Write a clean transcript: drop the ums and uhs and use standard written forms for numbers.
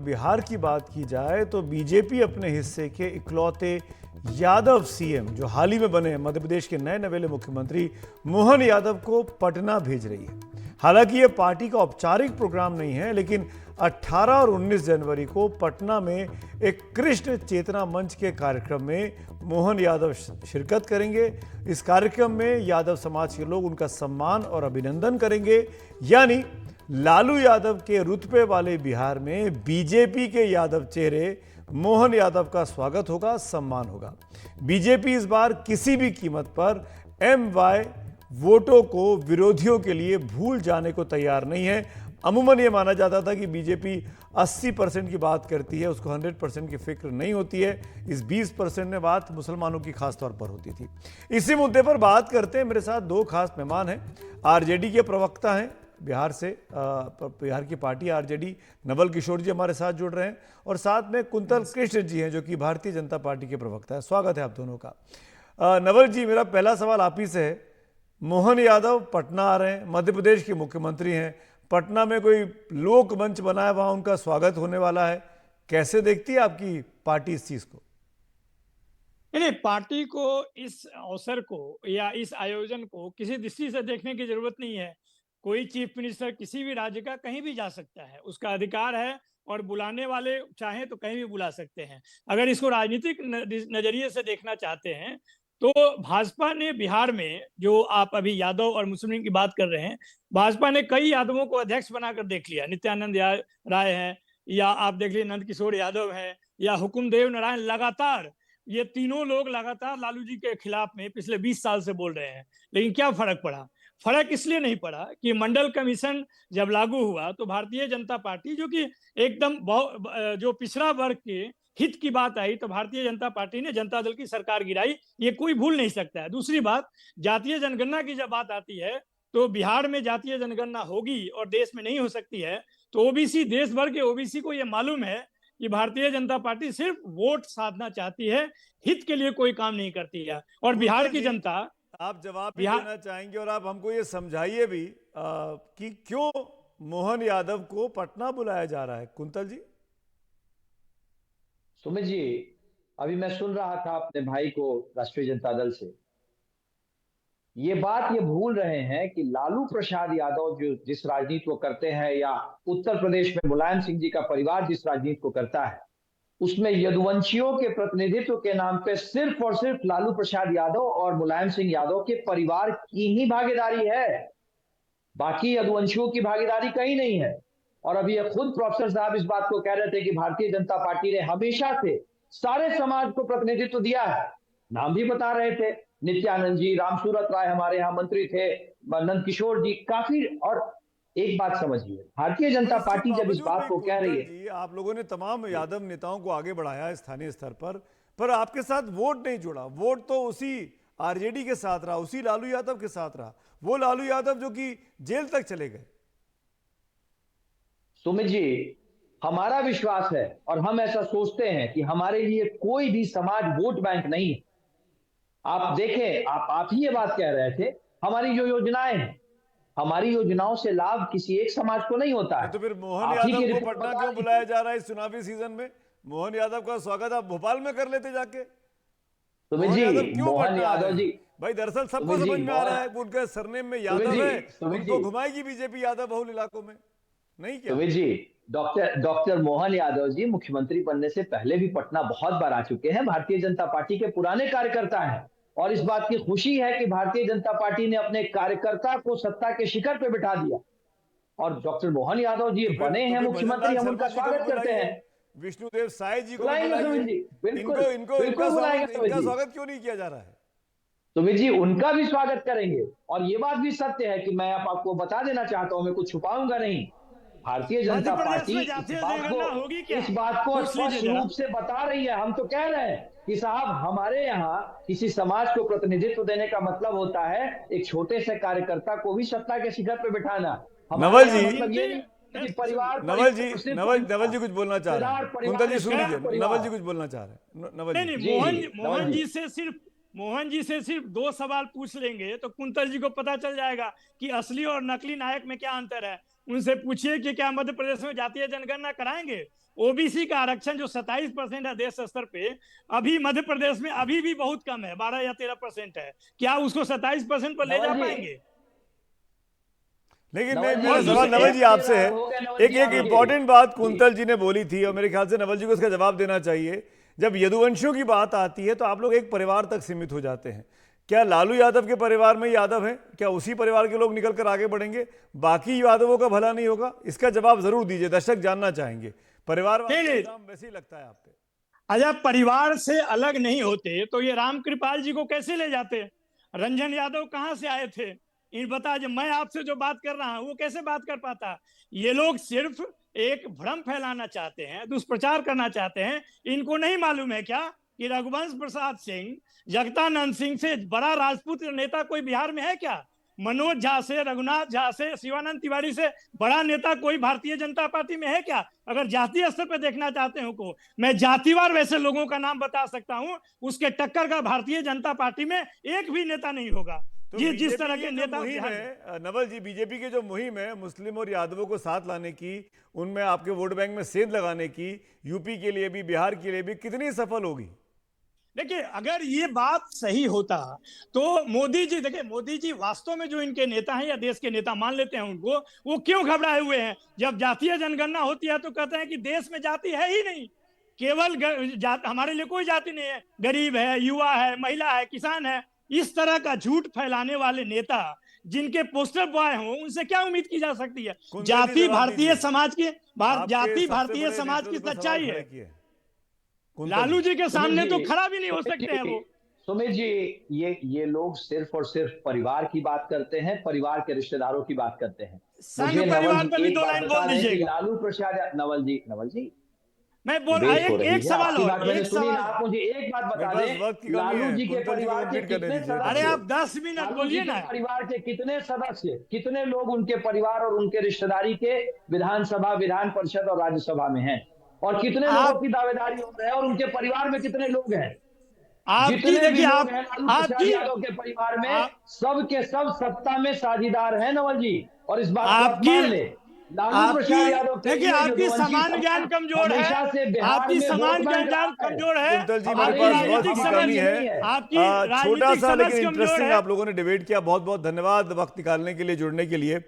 बिहार की बात की जाए तो बीजेपी अपने हिस्से के इकलौते यादव सीएम जो हाल ही में बने मध्य प्रदेश के नए नवेले मुख्यमंत्री मोहन यादव को पटना भेज रही है। हालांकि यह पार्टी का औपचारिक प्रोग्राम नहीं है, लेकिन 18 और 19 जनवरी को पटना में एक कृष्ण चेतना मंच के कार्यक्रम में मोहन यादव शिरकत करेंगे। इस कार्यक्रम में यादव समाज के लोग उनका सम्मान और अभिनंदन करेंगे। यानी लालू यादव के रुतबे वाले बिहार में बीजेपी के यादव चेहरे मोहन यादव का स्वागत होगा, सम्मान होगा। बीजेपी इस बार किसी भी कीमत पर MY वोटों को विरोधियों के लिए भूल जाने को तैयार नहीं है। अमूमन ये माना जाता था कि बीजेपी 80% की बात करती है, उसको 100% की फिक्र नहीं होती है। इस 20% में बात मुसलमानों की खास तौर पर होती थी। इसी मुद्दे पर बात करते हैं। मेरे साथ दो खास मेहमान हैं। RJD के प्रवक्ता हैं बिहार से, बिहार की पार्टी RJD, नवल किशोर जी हमारे साथ जुड़ रहे हैं, और साथ में कुंतल कृष्ण जी हैं जो कि भारतीय जनता पार्टी के प्रवक्ता है। स्वागत है आप दोनों का। नवल जी, मेरा पहला सवाल आप ही से है। मोहन यादव पटना आ रहे हैं, मध्य प्रदेश के मुख्यमंत्री हैं। पटना में कोई लोक मंच बनाया, वहां उनका स्वागत होने वाला है। कैसे देखती है आपकी पार्टी इस चीज को? नहीं, पार्टी को इस अवसर को या इस आयोजन को किसी दृष्टि से देखने की जरूरत नहीं है। कोई चीफ मिनिस्टर किसी भी राज्य का कहीं भी जा सकता है, उसका अधिकार है, और बुलाने वाले चाहें तो कहीं भी बुला सकते हैं। अगर इसको राजनीतिक नजरिए से देखना चाहते हैं तो भाजपा ने बिहार में, जो आप अभी यादव और मुस्लिम की बात कर रहे हैं, भाजपा ने कई यादवों को अध्यक्ष बनाकर देख लिया। नित्यानंद राय हैं, या आप देख लीजिए नंद किशोर यादव हैं, या हुकुमदेव नारायण। लगातार ये तीनों लोग लगातार लालू जी के खिलाफ में पिछले 20 साल से बोल रहे हैं। लेकिन क्या फर्क पड़ा? फर्क इसलिए नहीं पड़ा कि मंडल कमीशन जब लागू हुआ तो भारतीय जनता पार्टी, जो कि एकदम जो पिछड़ा वर्ग के हित की बात आई, तो भारतीय जनता पार्टी ने जनता दल की सरकार गिराई। ये कोई भूल नहीं सकता है। दूसरी बात, जातीय जनगणना की जब बात आती है तो बिहार में जातीय जनगणना होगी और देश में नहीं हो सकती है। तो ओबीसी, देश भर के ओबीसी को यह मालूम है कि भारतीय जनता पार्टी सिर्फ वोट साधना चाहती है, हित के लिए कोई काम नहीं करती है। और बिहार की जनता, आप जवाब भी देना चाहेंगे, और आप हमको ये समझाइए भी कि क्यों मोहन यादव को पटना बुलाया जा रहा है। कुंतल जी। सुमित जी, अभी मैं सुन रहा था अपने भाई को राष्ट्रीय जनता दल से, ये बात ये भूल रहे हैं कि लालू प्रसाद यादव जो जिस राजनीति को करते हैं, या उत्तर प्रदेश में मुलायम सिंह जी का परिवार जिस राजनीति को करता है, उसमें यदुवंशियों के प्रतिनिधित्व के नाम पे सिर्फ और सिर्फ लालू प्रसाद यादव और मुलायम सिंह यादव के परिवार की ही भागीदारी है। बाकी यदुवंशियों की भागीदारी कहीं नहीं है। और अभी ये खुद प्रोफेसर साहब इस बात को कह रहे थे कि भारतीय जनता पार्टी ने हमेशा से सारे समाज को प्रतिनिधित्व दिया है। नाम भी बता रहे थे, नित्यानंद जी, रामसूरत राय हमारे यहाँ मंत्री थे, नंद किशोर जी, काफी। और एक बात समझिए, भारतीय जनता पार्टी जब इस बात को कह रही है, आप लोगों ने तमाम यादव नेताओं को आगे बढ़ाया स्थानीय स्तर पर आपके साथ वोट नहीं जुड़ा। वोट तो उसी RJD के साथ रहा, उसी लालू यादव के साथ रहा, वो लालू यादव जो कि जेल तक चले गए। सुमित जी, हमारा विश्वास है और हम ऐसा सोचते हैं कि हमारे लिए कोई भी समाज वोट बैंक नहीं है। आप देखें, आप ही ये बात कह रहे थे, हमारी जो योजनाएं हैं, हमारी योजनाओं से लाभ किसी एक समाज को नहीं होता है। तो फिर मोहन यादव को पटना क्यों बुलाया जा रहा है इस चुनावी सीजन में? मोहन यादव का स्वागत आप भोपाल में कर लेते जाके। मोहन यादव जी, भाई दरअसल सबको समझ में आ रहा है, उनके सरनेम में यादव है, उनको घुमाएगी बीजेपी यादव बहुल इलाकों में, नहीं क्या? सुमित जी, डॉक्टर मोहन यादव जी मुख्यमंत्री बनने से पहले भी पटना बहुत बार आ चुके हैं। भारतीय जनता पार्टी के पुराने कार्यकर्ता हैं, और इस बात की खुशी है कि भारतीय जनता पार्टी ने अपने कार्यकर्ता को सत्ता के शिखर पे बिठा दिया, और डॉक्टर मोहन यादव जी बने हैं मुख्यमंत्री, हम उनका स्वागत करते हैं। विष्णुदेव साय जी को बिल्कुल स्वागत क्यों नहीं किया जा रहा है? सुमित जी, उनका भी स्वागत करेंगे। और ये बात भी सत्य है कि मैं आपको बता देना चाहता हूं, मैं कुछ छुपाऊंगा नहीं, भारतीय जनता पार्टी इस बात को स्पष्ट रूप से बता रही है। हम तो कह रहे हैं कि साहब, हमारे यहाँ किसी समाज को प्रतिनिधित्व देने का मतलब होता है एक छोटे से कार्यकर्ता को भी सत्ता के शिखर पर बिठाना। नवल जी, मतलब ये नहीं परिवार, नवल जी कुछ बोलना चाह रहे हैं। कुंतल जी सुन लीजिए, नवल जी कुछ बोलना चाह रहे हैं। नवल जी, मोहन जी से सिर्फ 2 सवाल पूछ लेंगे तो कुंतल जी को पता चल जाएगा कि असली और नकली नायक में क्या अंतर है। उनसे पूछिए कि क्या मध्य प्रदेश में जातीय जनगणना कराएंगे। ओबीसी का आरक्षण जो 27% है देश स्तर पे, अभी मध्य प्रदेश में अभी भी बहुत कम है, 12 या 13% है। क्या उसको 27% पर ले जा नवल जी, पाएंगे? लेकिन नवल जी, मेरा और सवाल दूसरे नवल जी आपसे है, हो गया नवल एक जी एक आपके। इंपॉर्टेंट बात जी। कुंतल जी ने बोली थी और मेरे ख्याल से नवल जी को इसका जवाब देना चाहिए। जब यदुवंशियों की बात आती है तो आप लोग एक परिवार तक सीमित हो जाते हैं। क्या लालू यादव के परिवार में यादव हैं? क्या उसी परिवार के लोग निकल कर आगे बढ़ेंगे, बाकी यादवों का भला नहीं होगा? इसका जवाब जरूर दीजिए, दर्शक जानना चाहेंगे। परिवारवाद का नहीं, इल्जाम वैसे ही लगता है आप पे। अगर परिवार से अलग नहीं होते तो ये रामकृपाल जी को कैसे ले जाते? रंजन यादव कहां से आए थे? इन बता, जो मैं आपसे जो बात कर रहा हूं वो कैसे बात कर पाता? ये लोग सिर्फ एक भ्रम फैलाना चाहते हैं, दुष्प्रचार करना चाहते हैं। इनको नहीं मालूम है क्या कि रघुवंश प्रसाद सिंह, जगदानंद सिंह से बड़ा राजपूत नेता कोई बिहार में है क्या? मनोज झा से, रघुनाथ झा से, शिवानंद तिवारी से बड़ा नेता कोई भारतीय जनता पार्टी में है क्या? अगर जातीय स्तर पर देखना चाहते हो को, मैं जातिवार वैसे लोगों का नाम बता सकता हूं, उसके टक्कर का भारतीय जनता पार्टी में एक भी नेता नहीं होगा। तो ये जिस बीजेपी तरह की के जो नेता मुहिम बिहार में, है नवल जी, बीजेपी की जो मुहिम है मुस्लिम और यादवों को साथ लाने की, उनमें आपके वोट बैंक में सेंध लगाने की, यूपी के लिए भी बिहार के लिए भी, कितनी सफल होगी? देखिए अगर ये बात सही होता तो मोदी जी, देखिए मोदी जी वास्तव में जो इनके नेता हैं या देश के नेता मान लेते हैं उनको, वो क्यों घबराए हुए हैं? जब जातीय जनगणना होती है तो कहते हैं कि देश में जाति है ही नहीं, केवल हमारे लिए कोई जाति नहीं है, गरीब है, युवा है, महिला है, किसान है। इस तरह का झूठ फैलाने वाले नेता जिनके पोस्टर बॉय हों, उनसे क्या उम्मीद की जा सकती है? कुंदन जी जाति जवाब भारतीय दीजिए। समाज की, आपके जाति सबसे भारतीय बड़े समाज की नेतृत्व पर सवाल सच्चाई खड़े है। किए कुंतल लालू जी। जी के सुमित सामने जी, तो खड़ा भी नहीं हो सुमित सकते हैं जी, वो। सुमित जी, ये लोग सिर्फ और सिर्फ परिवार की बात करते हैं, परिवार के रिश्तेदारों की बात करते हैं। संघ मुझे नवल परिवार जी पर भी एक दो बात लाइन बता बोल रहे हैं कि दीजिएगा। लालू प्रसाद, नवल जी मैं बोल डिबेट हो एक रही एक है, सवाल आपकी और बात मैंने एक सुनी ना। सवाल आप है। मुझे एक बात मेरे बता पास दें, वक्त की कमी लालू है, जी के कुंतल जी को परिवार के कंप्लीट करने कितने दीजिए अरे सदस्य, आप 10 मिनट लालू जी बोलिए के ना। परिवार के कितने सदस्य, कितने लोग उनके परिवार और उनके रिश्तेदारी के विधानसभा, विधान परिषद और राज्यसभा में हैं, और कितने लोगों आप की दावेदारी हो रहे हैं, और उनके परिवार में कितने लोग हैं? आपकी जितने भी देखिए, लोग आप हैं लालू प्रसाद आपकी यादव के परिवार में, आप सब के सब सत्ता में साझीदार हैं नवल जी, और इस बात को आप आपकी मान ले। लालू आपकी प्रसाद यादव के देखिए, लिए आपकी यदुवंशी सामान्य ज्ञान समाज कमजोर है। हमेशा से बिहार आपकी में वोट सामान्य बैंक ज्ञान रहा है। कमजोर है। कुंतल जी मेरे हमारे आपकी पास लिए वक्त राजनीतिक की हमारे कमी समझ, लिए है। नहीं है। आपकी छोटा राजनीतिक सा समझ लेकिन कमजोर इंटरेस्टिंग है। आप लोगों ने डिबेट किया, बहुत बहुत धन्यवाद वक्त निकालने के लिए, जुड़ने के लिए।